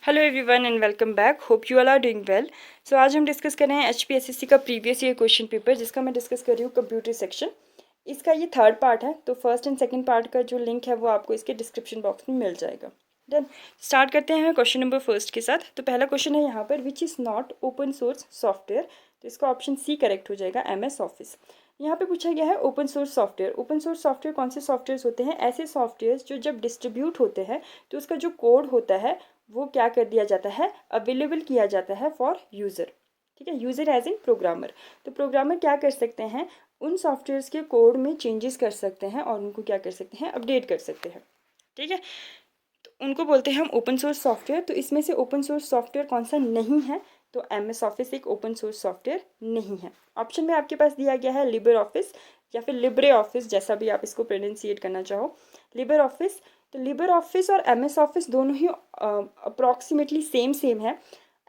Hello everyone and welcome back. Hope you all are doing well. So आज हम discuss कर रहे हैं HPSSC का प्रीवियस ईयर क्वेश्चन पेपर, जिसका मैं डिस्कस कर रही हूँ कंप्यूटर सेक्शन। इसका ये थर्ड पार्ट है, तो फर्स्ट एंड सेकंड पार्ट का जो लिंक है वो आपको इसके डिस्क्रिप्शन बॉक्स में मिल जाएगा। डन। स्टार्ट करते हैं क्वेश्चन नंबर फर्स्ट के साथ। तो पहला क्वेश्चन है यहाँ पर, which is not open source software. तो इसका ऑप्शन सी करेक्ट हो जाएगा, MS ऑफिस। यहाँ पे पूछा गया है open source software. Open source software कौन से सॉफ्टवेयर होते हैं? ऐसे सॉफ्टवेयर जो जब डिस्ट्रीब्यूट होते हैं तो उसका जो कोड होता है वो क्या कर दिया जाता है, अवेलेबल किया जाता है फॉर यूज़र। ठीक है, यूज़र एज इन प्रोग्रामर। तो प्रोग्रामर क्या कर सकते हैं, उन सॉफ्टवेयर्स के कोड में चेंजेस कर सकते हैं और उनको क्या कर सकते हैं, अपडेट कर सकते हैं। ठीक है, तो उनको बोलते हैं हम ओपन सोर्स सॉफ्टवेयर। तो इसमें से ओपन सोर्स सॉफ्टवेयर कौन सा नहीं है? तो MS ऑफिस एक ओपन सोर्स सॉफ्टवेयर नहीं है। ऑप्शन में आपके पास दिया गया है लिबर ऑफिस या फिर लिब्रे ऑफिस, जैसा भी आप इसको प्रोनाउंसिएट करना चाहो। लिबर ऑफिस, तो लिबर ऑफिस और MS ऑफिस दोनों ही अप्रॉक्सीमेटली सेम है।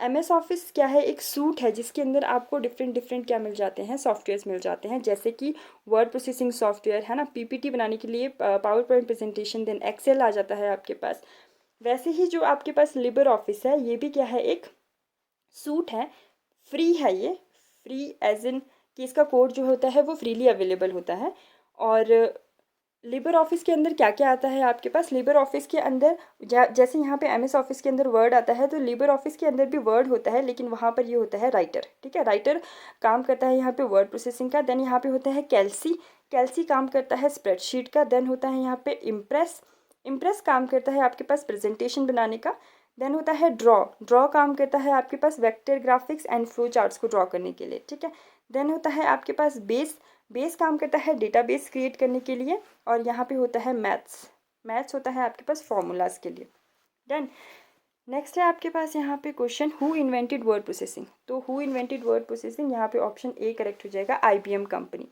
MS ऑफिस क्या है, एक सूट है जिसके अंदर आपको डिफरेंट डिफरेंट क्या मिल जाते हैं, सॉफ्टवेयर्स मिल जाते हैं, जैसे कि वर्ड प्रोसेसिंग सॉफ्टवेयर है ना, PPT बनाने के लिए PowerPoint presentation, then Excel आ जाता है आपके पास। वैसे ही जो आपके पास लिबर ऑफिस है, ये भी क्या है, एक सूट है, फ्री है ये। फ्री एज इन कि इसका कोड जो होता है वो फ्रीली अवेलेबल होता है। और लिबर ऑफिस के अंदर क्या क्या आता है आपके पास? लिबर ऑफिस के अंदर जैसे यहाँ पे MS ऑफिस के अंदर वर्ड आता है, तो लिबर ऑफिस के अंदर भी वर्ड होता है, लेकिन वहाँ पर ये होता है राइटर। ठीक है, राइटर काम करता है यहाँ पे वर्ड प्रोसेसिंग का। देन यहाँ पे होता है कैल्सी, कैल्सी काम करता है स्प्रेडशीट का। देन होता है यहाँ पे इम्प्रेस, इम्प्रेस काम करता है आपके पास प्रेजेंटेशन बनाने का। देन होता है ड्रॉ, ड्रॉ काम करता है आपके पास vector graphics and flow charts को ड्रॉ करने के लिए। ठीक है, देन होता है आपके पास बेस, बेस काम करता है डेटाबेस क्रिएट करने के लिए। और यहाँ पे होता है मैथ्स, मैथ्स होता है आपके पास फॉर्मूलाज के लिए। डन। नेक्स्ट है आपके पास यहाँ पे question, who invented word processing. तो हु इन्वेंटेड वर्ड प्रोसेसिंग, यहाँ पे ऑप्शन ए करेक्ट हो जाएगा, IBM कंपनी।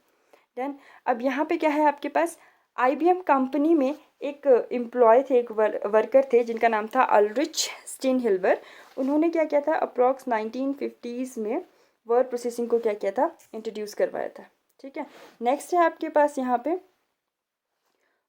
देन अब यहाँ पे क्या है आपके पास, IBM कंपनी में एक एम्प्लॉय थे, एक वर्कर थे जिनका नाम था अल्ड्रिच स्टीनहिल्बर। उन्होंने क्या किया था, अप्रॉक्स 1950s में वर्ड प्रोसेसिंग को क्या किया था, इंट्रोड्यूस करवाया था। ठीक है, नेक्स्ट है आपके पास यहाँ पे,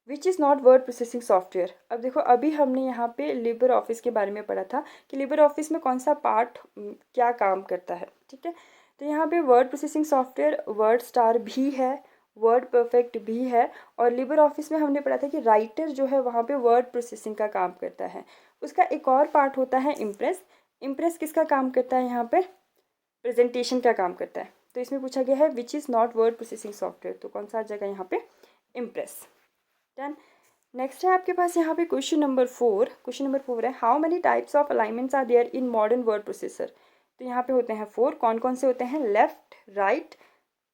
which is not word processing software. अब देखो, अभी हमने यहाँ पे लिबर ऑफिस के बारे में पढ़ा था कि लिबर ऑफिस में कौन सा पार्ट क्या काम करता है। ठीक है, तो यहाँ पे word processing software word star भी है, वर्ड परफेक्ट भी है। और लिबर ऑफिस में हमने पढ़ा था कि राइटर जो है वहाँ पे वर्ड प्रोसेसिंग का काम करता है। उसका एक और पार्ट होता है इम्प्रेस, इम्प्रेस किसका काम करता है, यहाँ पे प्रेजेंटेशन का काम करता है। तो इसमें पूछा गया है which is not word processing software, तो कौन सा आ जाएगा यहाँ पे, इम्प्रेस। डन। नेक्स्ट है आपके पास यहाँ पे क्वेश्चन नंबर 4। क्वेश्चन नंबर 4 है, how many types of alignments are there in modern word processor. तो यहाँ पे होते हैं 4। कौन कौन से होते हैं? Left, right,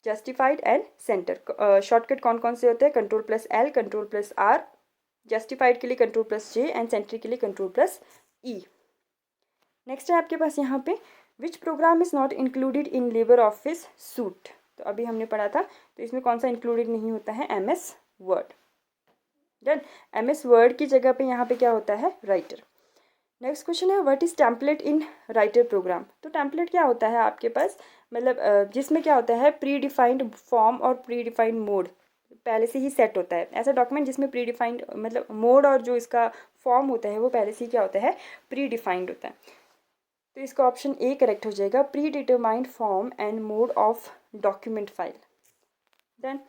justified and centre. Shortcut कौन कौन से होते हैं? Ctrl+L, Ctrl+R, जस्टिफाइड के लिए Ctrl+J एंड सेंटर के लिए Ctrl+E। नेक्स्ट है आपके पास यहाँ पे, विच programme is not included in Libre office suit. तो अभी हमने पढ़ा था, तो इसमें कौन सा इंक्लूडेड नहीं होता है? MS word. Done. MS word की जगह पे यहाँ पे क्या होता है? राइटर। नेक्स्ट क्वेश्चन है, what is template in writer program. तो टेम्पलेट क्या होता है आपके पास, मतलब जिसमें क्या होता है, प्री डिफाइंड फॉर्म और प्री डिफाइंड मोड पहले से ही सेट होता है। ऐसा डॉक्यूमेंट जिसमें प्री डिफाइंड मतलब मोड और जो इसका फॉर्म होता है वो पहले से ही क्या होता है, प्री डिफाइंड होता है। तो इसका ऑप्शन ए करेक्ट हो जाएगा, pre determined form and mode of document file. Then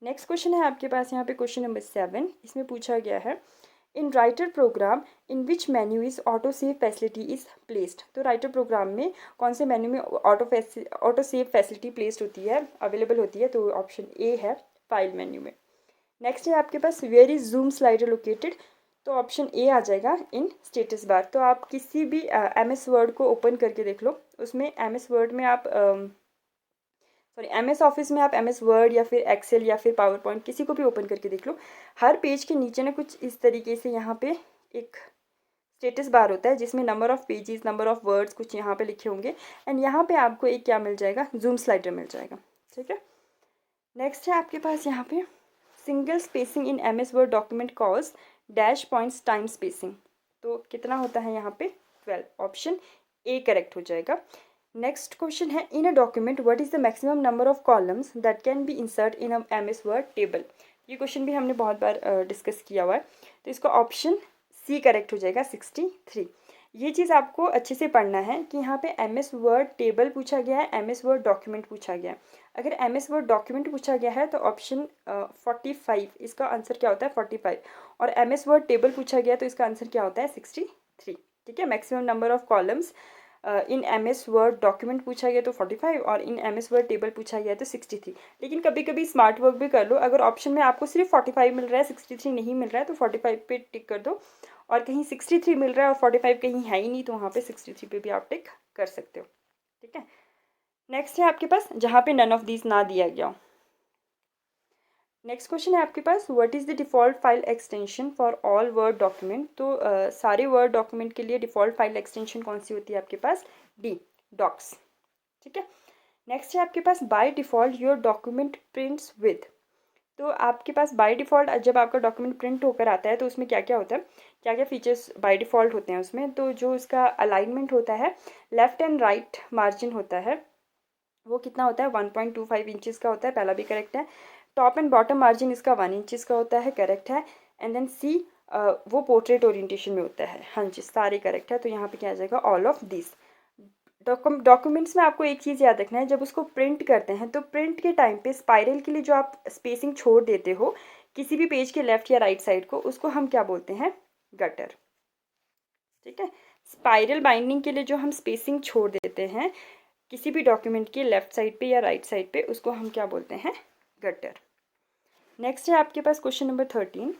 next question है आपके पास यहाँ पे क्वेश्चन नंबर 7। इसमें पूछा गया है, in writer program in which menu is auto save facility is placed. तो राइटर प्रोग्राम में कौन से मेन्यू में ऑटो सेव फैसिलिटी प्लेस्ड होती है, अवेलेबल होती है? तो ऑप्शन ए है, फाइल मेन्यू में। नेक्स्ट है आपके पास, where is zoom slider located. तो ऑप्शन ए आ जाएगा, इन स्टेटस बार। तो आप किसी भी MS वर्ड को ओपन करके देख लो, उसमें MS वर्ड में आप सॉरी MS ऑफिस में आप MS वर्ड या फिर एक्सेल या फिर पावर पॉइंट किसी को भी ओपन करके देख लो, हर पेज के नीचे ना कुछ इस तरीके से यहाँ पे एक स्टेटस बार होता है जिसमें number of pages, number of words कुछ यहाँ पे लिखे होंगे, एंड यहाँ पे आपको एक क्या मिल जाएगा, जूम स्लाइडर मिल जाएगा। ठीक है, नेक्स्ट है आपके पास यहाँ पे, सिंगल स्पेसिंग इन MS word document cause dash points time spacing. तो कितना होता है यहाँ पे? 12। ऑप्शन ए करेक्ट हो जाएगा। नेक्स्ट क्वेश्चन है, in a document what is the maximum number of columns that can be insert in a MS Word table. ये क्वेश्चन भी हमने बहुत बार डिस्कस किया हुआ है, तो इसका ऑप्शन सी करेक्ट हो जाएगा, 63। ये चीज़ आपको अच्छे से पढ़ना है कि यहाँ पे MS वर्ड टेबल पूछा गया है, MS वर्ड डॉक्यूमेंट पूछा गया है। अगर MS वर्ड डॉक्यूमेंट पूछा गया है तो ऑप्शन 45, इसका आंसर क्या होता है 45, और MS वर्ड टेबल पूछा गया तो इसका आंसर क्या होता है 63। ठीक है, maximum number of columns in MS word document पूछा गया तो 45 और इन MS वर्ड टेबल पूछा गया तो 63। लेकिन कभी कभी स्मार्ट वर्क भी कर लो, अगर ऑप्शन में आपको सिर्फ 45 मिल रहा है 63 नहीं मिल रहा है तो 45 पे टिक कर दो, और कहीं 63 मिल रहा है और 45 कहीं है ही नहीं तो वहाँ पे 63 पे भी आप टिक कर सकते हो। ठीक है, नेक्स्ट है आपके पास जहाँ पे नन ऑफ दीज ना दिया गया हो। नेक्स्ट क्वेश्चन है आपके पास, what is the default file extension for all Word document. तो सारे वर्ड डॉक्यूमेंट के लिए डिफ़ॉल्ट फाइल एक्सटेंशन कौन सी होती है आपके पास, डी, डॉक्स। ठीक है, नेक्स्ट है आपके पास by default your document prints with. तो आपके पास बाय डिफ़ॉल्ट जब आपका डॉक्यूमेंट प्रिंट होकर आता है तो उसमें क्या क्या होता है, क्या क्या फीचर्स बाय डिफ़ॉल्ट होते हैं उसमें। तो जो इसका अलाइनमेंट होता है, लेफ़्ट एंड राइट मार्जिन होता है, वो कितना होता है 1.25 इंचज़ का होता है, पहला भी करेक्ट है। टॉप एंड बॉटम मार्जिन इसका 1 इंचज़ का होता है, करेक्ट है। एंड देन सी वो पोर्ट्रेट ओरिएंटेशन में होता है, हाँ जी सारे करेक्ट है। तो यहाँ पे क्या आ जाएगा, ऑल ऑफ दिस। डॉक्यूमेंट्स में आपको एक चीज़ याद रखना है, जब उसको प्रिंट करते हैं तो प्रिंट के टाइम पे स्पाइरल के लिए जो आप स्पेसिंग छोड़ देते हो किसी भी पेज के लेफ्ट या राइट साइड को, उसको हम क्या बोलते हैं, गटर। ठीक है, स्पाइरल बाइंडिंग के लिए जो हम स्पेसिंग छोड़ देते हैं किसी भी डॉक्यूमेंट के लेफ्ट साइड पे या राइट साइड पे, उसको हम क्या बोलते हैं, गटर। नेक्स्ट है आपके पास question number 13,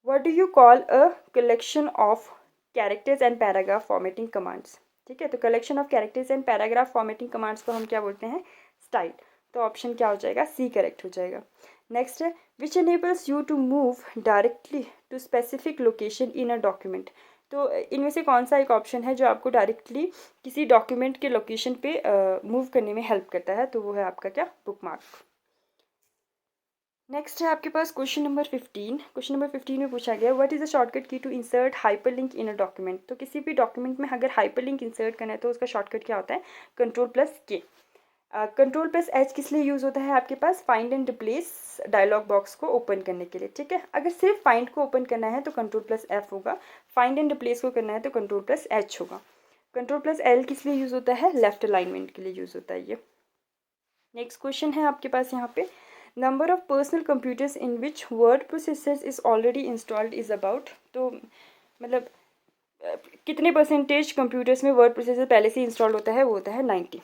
what do you call a collection of characters and paragraph formatting commands. ठीक है, तो collection of characters and paragraph formatting commands को हम क्या बोलते हैं, स्टाइल। तो ऑप्शन क्या हो जाएगा, सी करेक्ट हो जाएगा। नेक्स्ट है which enables you to move directly to specific location in a document. तो इनमें से कौन सा एक ऑप्शन है जो आपको डायरेक्टली किसी डॉक्यूमेंट के लोकेशन पे मूव करने में हेल्प करता है, तो वो है आपका क्या, बुकमार्क। नेक्स्ट है आपके पास क्वेश्चन नंबर 15। क्वेश्चन नंबर 15 में पूछा गया what is the shortcut key to insert hyperlink in a document. तो किसी भी डॉक्यूमेंट में अगर हाइपरलिंक इंसर्ट करना है तो उसका शॉर्टकट क्या होता है, कंट्रोल+K। कंट्रोल+H किस लिए यूज़ होता है आपके पास, find and replace dialog box को ओपन करने के लिए। ठीक है, अगर सिर्फ फाइंड को ओपन करना है तो कंट्रोल+F होगा, फाइंड एंड रिप्लेस को करना है तो कंट्रोल+H होगा। कंट्रोल+L किस लिए यूज़ होता है, लेफ्ट अलाइनमेंट के लिए यूज़ होता है ये। नेक्स्ट क्वेश्चन है आपके पास यहाँ पे, number of personal computers in which word processors is already installed is about. तो मतलब कितने परसेंटेज कंप्यूटर्स में वर्ड प्रोसेसर पहले से इंस्टॉल होता है, वो होता है 90।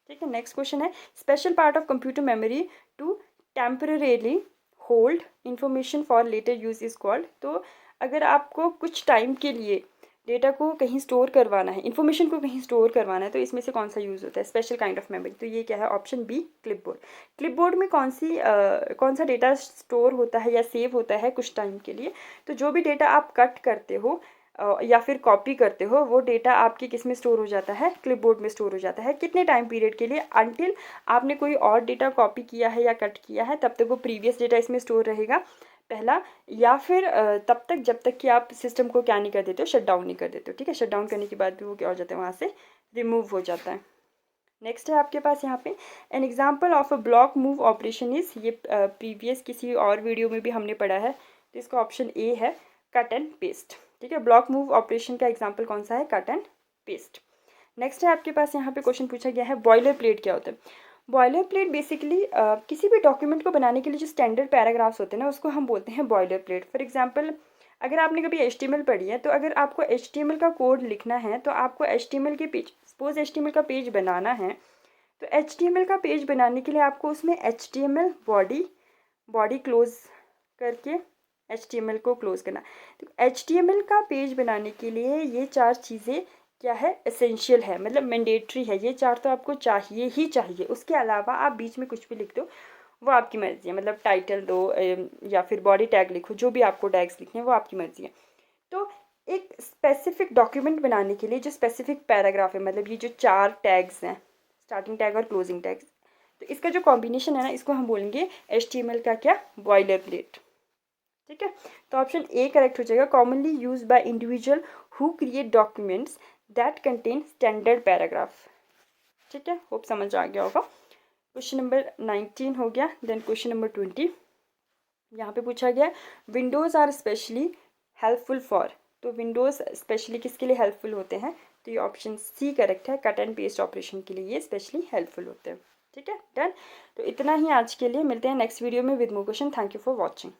ठीक है, नेक्स्ट क्वेश्चन है special part of computer memory to temporarily hold information for later use is called. तो अगर आपको कुछ टाइम के लिए डेटा को कहीं स्टोर करवाना है, इन्फॉर्मेशन को कहीं स्टोर करवाना है, तो इसमें से कौन सा यूज़ होता है, स्पेशल काइंड ऑफ मेमोरी। तो ये क्या है, ऑप्शन बी, क्लिपबोर्ड। क्लिपबोर्ड में कौन सा डेटा स्टोर होता है या सेव होता है कुछ टाइम के लिए। तो जो भी डेटा आप कट करते हो या फिर कॉपी करते हो, वो डेटा आपके किस में स्टोर हो जाता है, क्लिपबोर्ड में स्टोर हो जाता है। कितने टाइम पीरियड के लिए, अनटिल आपने कोई और डेटा कॉपी किया है या कट किया है तब तक वो प्रीवियस डेटा इसमें स्टोर रहेगा, पहला। या फिर तब तक जब तक कि आप सिस्टम को क्या नहीं कर देते हो, शट डाउन नहीं कर देते हो। ठीक है, शट डाउन करने के बाद भी वो क्या हो जाता है, वहाँ से रिमूव हो जाता है। नेक्स्ट है आपके पास यहाँ पे an example of a block move operation is, ये प्रीवियस किसी और वीडियो में भी हमने पढ़ा है, तो इसका ऑप्शन ए है, कट एंड पेस्ट। ठीक है, ब्लॉक मूव ऑपरेशन का एग्जाम्पल कौन सा है, कट एंड पेस्ट। नेक्स्ट है आपके पास यहाँ पे क्वेश्चन पूछा गया है बॉयलर प्लेट क्या होता है। बॉयलर प्लेट बेसिकली किसी भी डॉक्यूमेंट को बनाने के लिए जो स्टैंडर्ड पैराग्राफ्स होते हैं ना, उसको हम बोलते हैं बॉयलर प्लेट। फॉर एग्जाम्पल अगर आपने कभी HTML पढ़ी है, तो अगर आपको HTML का कोड लिखना है तो आपको HTML के पेज, सपोज HTML का पेज बनाना है, तो HTML का पेज बनाने के लिए आपको उसमें HTML बॉडी क्लोज करके HTML को क्लोज करना। तो HTML का पेज बनाने के लिए ये 4 चीज़ें क्या है, एसेंशियल है, मतलब मैंडेटरी है। ये 4 तो आपको चाहिए ही चाहिए, उसके अलावा आप बीच में कुछ भी लिख दो वो आपकी मर्ज़ी है, मतलब टाइटल दो या फिर बॉडी टैग लिखो, जो भी आपको टैग्स लिखने हैं वो आपकी मर्ज़ी है। तो एक स्पेसिफिक डॉक्यूमेंट बनाने के लिए जो स्पेसिफिक पैराग्राफ है, मतलब ये जो 4 टैग्स हैं, स्टार्टिंग टैग और क्लोजिंग टैग्स, तो इसका जो कॉम्बिनेशन है ना, इसको हम बोलेंगे HTML का क्या, बॉयलर प्लेट। ठीक है, तो ऑप्शन ए करेक्ट हो जाएगा, commonly use by individual who create documents that contain standard paragraph. ठीक है, होप समझ आ गया होगा। क्वेश्चन नंबर 19 हो गया। देन क्वेश्चन नंबर 20 यहाँ पे पूछा गया Windows are specially helpful for. तो विंडोज़ स्पेशली किसके लिए हेल्पफुल होते हैं, तो ये ऑप्शन सी करेक्ट है, कट एंड पेस्ट ऑपरेशन के लिए ये स्पेशली हेल्पफुल होते हैं। ठीक है, डन। तो इतना ही आज के लिए, मिलते हैं नेक्स्ट वीडियो में with more question. Thank you for watching.